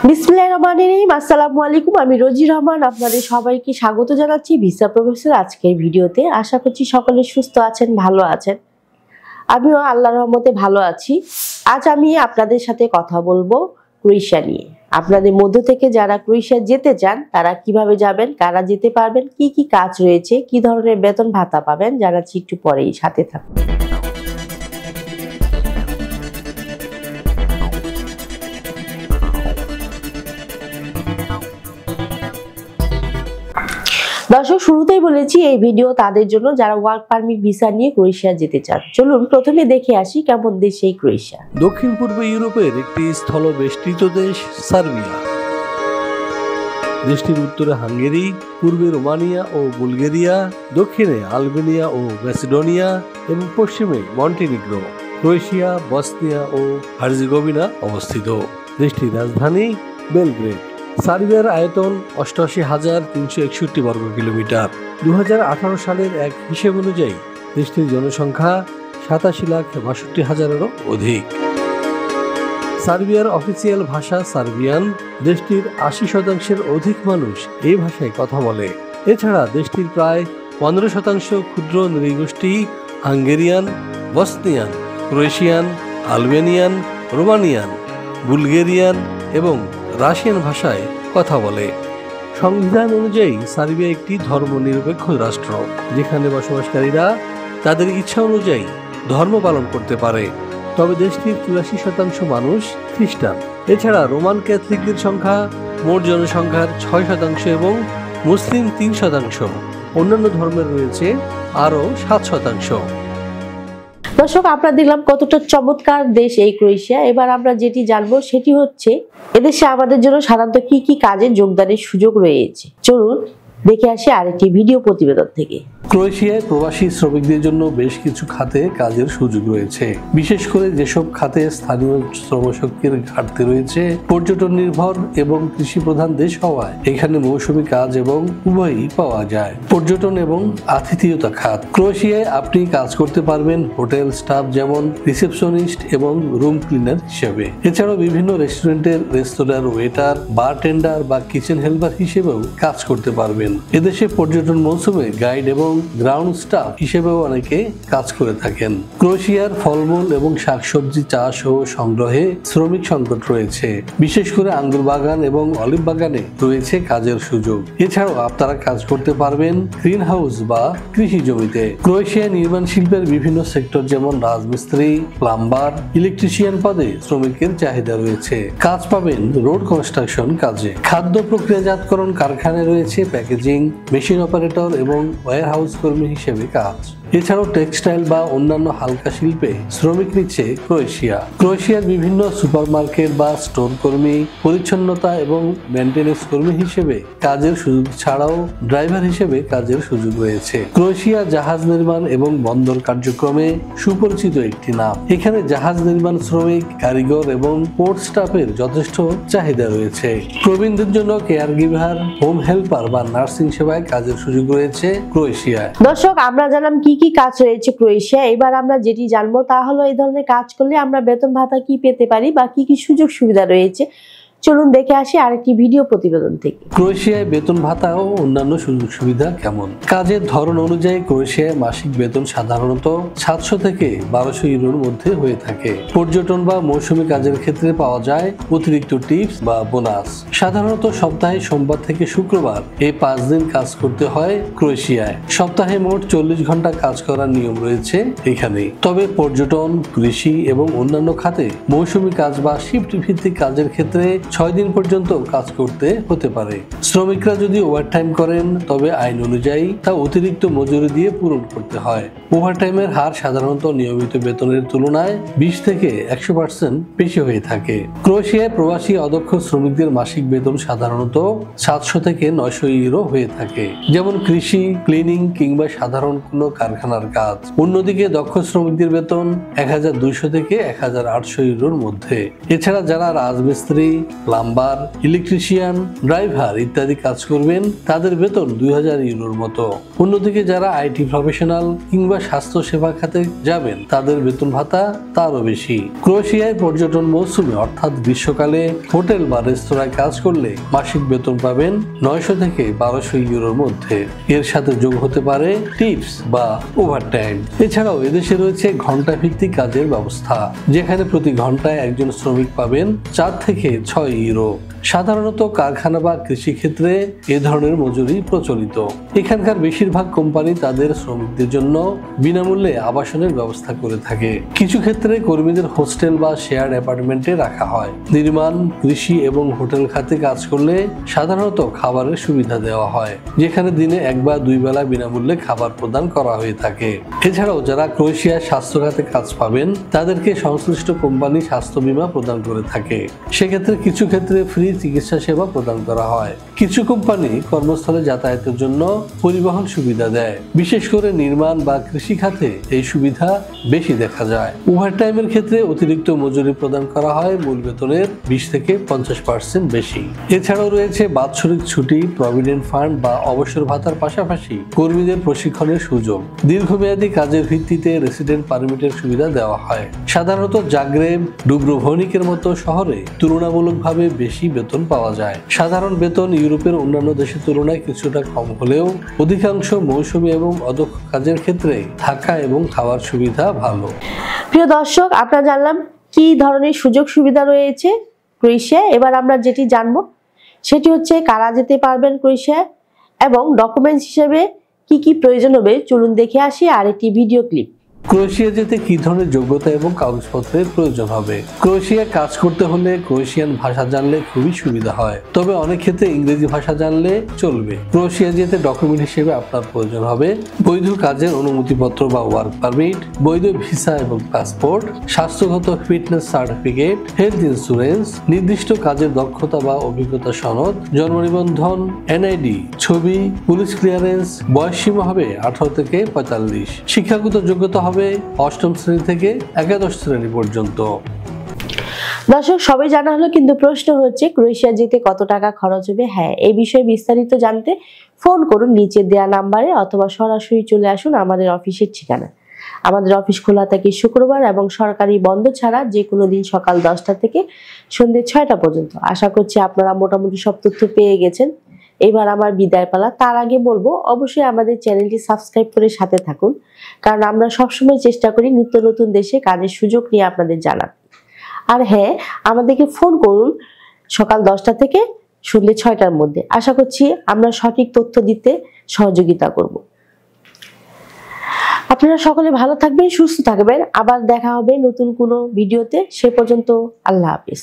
বিসমিল্লাহির রহমানির রহিম। আসসালামু আলাইকুম। আমি রোজি রহমান আপনাদের সবাইকে স্বাগত জানাচ্ছি ভিসা প্রফেসর আজকের ভিডিওতে। আশা করছি সকলে সুস্থ আছেন, ভালো আছেন। আমিও আল্লাহর রহমতে ভালো আছি। আজ আমি আপনাদের সাথে কথা বলবো ক্রোয়েশিয়া নিয়ে। আপনাদের মধ্য থেকে যারা ক্রোয়েশিয়া যেতে চান তারা কিভাবে যাবেন, কারা যেতে পারবেন, কি কি কাজ রয়েছে, কি ধরনের বেতন ভাতা পাবেন জানাচ্ছি একটু পরেই, সাথে থাকুন। দর্শক, শুরুতেই বলেছি এই ভিডিও তাদের জন্য যারা ওয়ার্ক পারমিট ভিসা নিয়ে ক্রোয়েশিয়া যেতে চান। চলুন প্রথমে দেখে আসি কেমন দেশ এই ক্রোয়েশিয়া। দক্ষিণ পূর্ব ইউরোপের একটি স্থলবেষ্টিত দেশ সার্বিয়া। দেশটির উত্তরে হাঙ্গেরি, পূর্বে রোমানিয়া ও বুলগেরিয়া, দক্ষিণে আলবেনিয়া ও ম্যাসিডোনিয়া এবং পশ্চিমে মন্টিনিগ্রো, ক্রোয়েশিয়া, বসনিয়া ও হার্জেগোভিনা অবস্থিত। দেশটির রাজধানী বেলগ্রেড। সার্বিয়ার আয়তন ৮৮,৩৬১ বর্গ কিলোমিটার। ২০১৮ সালের এক হিসেব অনুযায়ী দেশটির জনসংখ্যা ৮৭,৬২,০০০-এরও অধিক। সার্বিয়ার অফিসিয়াল ভাষা সার্বিয়ান। দেশটির ৮০% অধিক মানুষ এই ভাষায় কথা বলে। এছাড়া দেশটির প্রায় ১৫% ক্ষুদ্র নৃগোষ্ঠী Hungarian, Bosnian, Croatian, Albanian, Romanian, Bulgarian এবং রাশিয়ান ভাষায় কথা বলে। সংবিধান অনুযায়ী সার্বিয়া একটি ধর্মনিরপেক্ষ রাষ্ট্র, যেখানে বসবাসকারীরা তাদের ইচ্ছা অনুযায়ী ধর্ম পালন করতে পারে। তবে দেশটির ৮৪% মানুষ খ্রিস্টান। এছাড়া রোমান ক্যাথলিকদের সংখ্যা মোট জনসংখ্যার ৬% এবং মুসলিম ৩%। অন্যান্য ধর্মের রয়েছে আরও ৭%। দর্শক, আমরা দেখলাম কতটা চমৎকার দেশ এই ক্রোয়েশিয়া। এবার আমরা যেটি জানবো সেটি হচ্ছে এদেশে আমাদের জন্য সাধারণত কি কি কাজে যোগদানের সুযোগ রয়েছে। চলুন দেখে আসি আরেকটি ভিডিও প্রতিবেদন থেকে। ক্রোয়েশিয়ায় প্রবাসী শ্রমিকদের জন্য বেশ কিছু খাতে কাজের সুযোগ রয়েছে। বিশেষ করে যেসব খাতে স্থানীয় শ্রমশক্তির ঘাটতি রয়েছে, পর্যটন নির্ভর এবং কৃষি প্রধান দেশ হওয়ায় এখানে মৌসুমী কাজ এবং উভয়ই পাওয়া যায়। পর্যটন এবং আতিথেয়তা খাত। ক্রোয়েশিয়ায় আপনি কাজ করতে পারবেন হোটেল স্টাফ, যেমন রিসেপশনিস্ট এবং রুম ক্লিনার হিসেবে। এছাড়াও বিভিন্ন রেস্টুরেন্টের রেস্তোরাঁর ওয়েটার, বারটেন্ডার বা কিচেন হেল্পার হিসেবেও কাজ করতে পারবেন। এদেশে পর্যটন মৌসুমে গাইড এবং গ্রাউন্ড স্টাফ হিসেবেও অনেকে কাজ করে থাকেন। ক্রোয়েশিয়ার ফলমূল এবং শাকসবজি চাষ ও সংগ্রহে শ্রমিক সংকট রয়েছে। বিশেষ করে আঙ্গুর বাগান এবং অলিভ বাগানে রয়েছে কাজের সুযোগ। এছাড়াও আপনারা কাজ করতে পারবেন গ্রিন হাউস বা কৃষি জমিতে। ক্রোয়েশিয়া নির্মাণ শিল্পের বিভিন্ন সেক্টর, যেমন রাজমিস্ত্রি, প্লাম্বার, ইলেকট্রিশিয়ান পদে শ্রমিকের চাহিদা রয়েছে। কাজ পাবেন রোড কনস্ট্রাকশন কাজে। খাদ্য প্রক্রিয়াজাতকরণ কারখানায় রয়েছে প্যাকেজিং, মেশিন অপারেটর এবং ওয়্যারহাউস কর্মী হিসেবে কাজ। এছাড়াও টেক্সটাইল বা অন্যান্য হালকা শিল্পে শ্রমিক নিচ্ছে ক্রোয়েশিয়া। ক্রোয়েশিয়ার বিভিন্ন সুপারমার্কেট বা স্টোর কর্মী, পরিচ্ছন্নতা এবং মেইনটেনেন্স কর্মী হিসেবে কাজের সুযোগ ছাড়াও ড্রাইভার হিসেবে কাজের সুযোগ রয়েছে। ক্রোয়েশিয়া জাহাজ নির্মাণ এবং বন্দর কার্যক্রমে সুপরিচিত একটি নাম। এখানে জাহাজ নির্মাণ শ্রমিক, কারিগর এবং পোর্ট স্টাফের যথেষ্ট চাহিদা রয়েছে। প্রবীণদের জন্য কেয়ার গিভার, হোম হেল্পার বা নার্সিং সেবায় কাজের সুযোগ রয়েছে ক্রোয়েশিয়ায়। দর্শক, আমরা জানলাম কি কি কাজ রয়েছে ক্রোয়েশিয়া। এবার আমরা যেটি জানবো তা হলো এই ধরনের কাজ করলে আমরা বেতন ভাতা কি পেতে পারি বা কি কি সুযোগ সুবিধা রয়েছে। চলুন দেখে আসি আরেকটি ভিডিও প্রতিবেদন থেকে। ক্রোয়েশিয়ায় বেতন ভাতা ও অন্যান্য সুযোগ সুবিধা কেমন? কাজের ধরন অনুযায়ী ক্রোয়েশিয়ায় মাসিক বেতন সাধারণত ৭০০ থেকে ১২০০ ইউরোর মধ্যে হয়ে থাকে। পর্যটন বা মৌসুমী কাজের ক্ষেত্রে পাওয়া যায় অতিরিক্ত টিপস বা বোনাস। সাধারণত সপ্তাহে সোমবার থেকে শুক্রবার এই ৫ দিন কাজ করতে হয় ক্রোয়েশিয়ায়। সপ্তাহে মোট ৪০ ঘন্টা কাজ করার নিয়ম রয়েছে এখানে। তবে পর্যটন, কৃষি এবং অন্যান্য খাতে মৌসুমী কাজ বা শিফট ভিত্তিক কাজের ক্ষেত্রে ৬ দিন পর্যন্ত কাজ করতে হতে পারে। শ্রমিকরা যদি ওভারটাইম করেন তবে আইন অনুযায়ী তা অতিরিক্ত মজুরি দিয়ে পূরণ করতে হয়। ওভারটাইমের হার সাধারণত নিয়মিত বেতনের তুলনায় ২০ থেকে ১০০% বেশি হয়ে থাকে। ক্রোয়েশিয়ায় প্রবাসী অদক্ষ শ্রমিকদের মাসিক বেতন সাধারণত ৭০০ থেকে ৯০০ ইউরো হয়ে থাকে, যেমন কৃষি, ক্লিনিং কিংবা সাধারণ কোনো কারখানার কাজ। অন্যদিকে দক্ষ শ্রমিকদের বেতন ১২০০ থেকে ১৮০০ ইউরোর মধ্যে। এছাড়া যারা রাজমিস্ত্রি, প্লাম্বার, ইলেকট্রিশিয়ান, ড্রাইভার ইত্যাদি কাজ করবেন তাদের বেতন ২০০০ ইউরোর মতো। অন্যদিকে যারা আইটি প্রফেশনাল কিংবা স্বাস্থ্য সেবা খাতে যাবেন তাদের বেতন ভাতা তারও বেশি। ক্রোয়েশিয়ায় পর্যটন মৌসুমে অর্থাৎ গ্রীষ্মকালে হোটেল বা রেস্তোরাঁয় কাজ করলে মাসিক বেতন পাবেন 900 থেকে 1200 ইউরোর মধ্যে। এর সাথে যোগ হতে পারে টিপস বা ওভারটাইম। এছাড়াও এদেশে রয়েছে ঘন্টা ভিত্তিক কাজের ব্যবস্থা, যেখানে প্রতি ঘন্টায় একজন শ্রমিক পাবেন 4 থেকে 6 ইউরো। সাধারণত কারখানা বা কৃষিক্ষেত্রে এ ধরনের মজুরি প্রচলিত। এখানকার বেশিরভাগ কোম্পানি তাদের শ্রমিকদের জন্য বিনামূল্যে আবাসনের ব্যবস্থা করে থাকে। কিছু ক্ষেত্রে কর্মীদের হোস্টেল বা শেয়ার্ড অ্যাপার্টমেন্টে রাখা হয়। নির্মাণ, কৃষি এবং হোটেল খাতে কাজ করলে সাধারণত খাবারের সুবিধা দেওয়া হয়, যেখানে দিনে 1 বা 2 বেলা বিনামূল্যে খাবার প্রদান করা হয়ে থাকে। এছাড়াও যারা ক্রোয়েশিয়ার স্বাস্থ্য খাতে কাজ পাবেন তাদেরকে সংশ্লিষ্ট কোম্পানি স্বাস্থ্য বীমা প্রদান করে থাকে। সেক্ষেত্রে কিছু ক্ষেত্রে ফ্রি চিকিৎসা সেবা প্রদান করা হয়। কিছু কোম্পানি কর্মস্থলে যাতায়াতের জন্য পরিবহন সুবিধা দেয়। বিশেষ করে নির্মাণ বা কৃষি খাতে এই সুবিধা বেশি দেখা যায়। ওভারটাইমের ক্ষেত্রে অতিরিক্ত মজুরি প্রদান করা হয় মূল বেতনের 20 থেকে 50% বেশি। এছাড়াও রয়েছে বাৎসরিক ছুটি, প্রভিডেন্ট ফান্ড বা অবসর ভাতার পাশাপাশি কর্মীদের প্রশিক্ষণের সুযোগ। দীর্ঘমেয়াদী কাজের ভিত্তিতে রেসিডেন্ট পারমিটের সুবিধা দেওয়া হয়। সাধারণত জাগ্রেব, ডুব্রোভনিকের মতো শহরে তুলনামূলকভাবে বেশি বেতন পাওয়া যায়। সাধারণ বেতন ইউরোপের অন্যান্য দেশের তুলনায় কিছুটা কম হলেও অধিকাংশ মৌসুমী এবং অদক্ষ কাজের ক্ষেত্রে থাকা এবং খাওয়ার সুবিধা ভালো। প্রিয় দর্শক, আপনারা জানলাম কি ধরনের সুযোগ সুবিধা রয়েছে ক্রোয়েশিয়ায়। এবার আমরা যেটি জানবো সেটি হচ্ছে কারা যেতে পারবেন ক্রোয়েশিয়ায় এবং ডকুমেন্টস হিসেবে কি কি প্রয়োজন হবে। চলুন দেখে আসি আর একটি ভিডিও ক্লিপ। ক্রোয়েশিয়া যেতে কি ধরনের যোগ্যতা এবং কাগজপত্রের প্রয়োজন হবে। ক্রোয়েশিয়া কাজ করতে হলে ক্রোয়েশিয়ান ভাষা জানলে খুবই সুবিধা হয়, তবে অনেক ক্ষেত্রে ইংরেজি ভাষা জানলে চলবে। ক্রোয়েশিয়া যেতে ডকুমেন্ট হিসেবে আপনার প্রয়োজন হবে বৈধ কাজের অনুমতিপত্র বা ওয়ার্ক পারমিট, বৈধ ভিসা এবং পাসপোর্ট, স্বাস্থ্যগত ফিটনেস সার্টিফিকেট, হেলথ ইন্স্যুরেন্স, নির্দিষ্ট কাজের দক্ষতা বা অভিজ্ঞতা সনদ, জন্ম নিবন্ধন, এনআইডি, ছবি, পুলিশ ক্লিয়ারেন্স। বয়স সীমা হবে 18 থেকে 45। শিক্ষাগত যোগ্যতা হবে 8ম শ্রেণী থেকে একাদশ শ্রেণী পর্যন্ত। দর্শক, সবাই জানা হলো, কিন্তু প্রশ্ন হচ্ছে ক্রোয়েশিয়া যেতে কত টাকা খরচ হবে। হ্যাঁ, এই বিষয়ে বিস্তারিত জানতে ফোন করুন নিচে দেওয়া নাম্বারে অথবা সরাসরি চলে আসুন আমাদের অফিসের ঠিকানা। আমাদের অফিস খোলা থাকে শুক্রবার এবং সরকারি বন্ধ ছাড়া যে কোনো দিন সকাল 10টা থেকে সন্ধ্যে 6টা পর্যন্ত। আশা করছি আপনারা মোটামুটি সব তথ্য পেয়ে গেছেন। এবার আমার বিদায় পালা। তার আগে বলবো অবশ্যই আমাদের চ্যানেলটি সাবস্ক্রাইব করে সাথে থাকুন, কারণ আমরা সবসময় চেষ্টা করি নিত্য নতুন দেশে কাজের সুযোগ নিয়ে আপনাদের জানার। আর হ্যাঁ, আমাদেরকে ফোন করুন সকাল 10টা থেকে সন্ধ্যে 6টার মধ্যে। আশা করছি আমরা সঠিক তথ্য দিতে সহযোগিতা করব। আপনারা সকলে ভালো থাকবেন, সুস্থ থাকবেন। আবার দেখা হবে নতুন কোনো ভিডিওতে। সে পর্যন্ত আল্লাহ হাফেজ।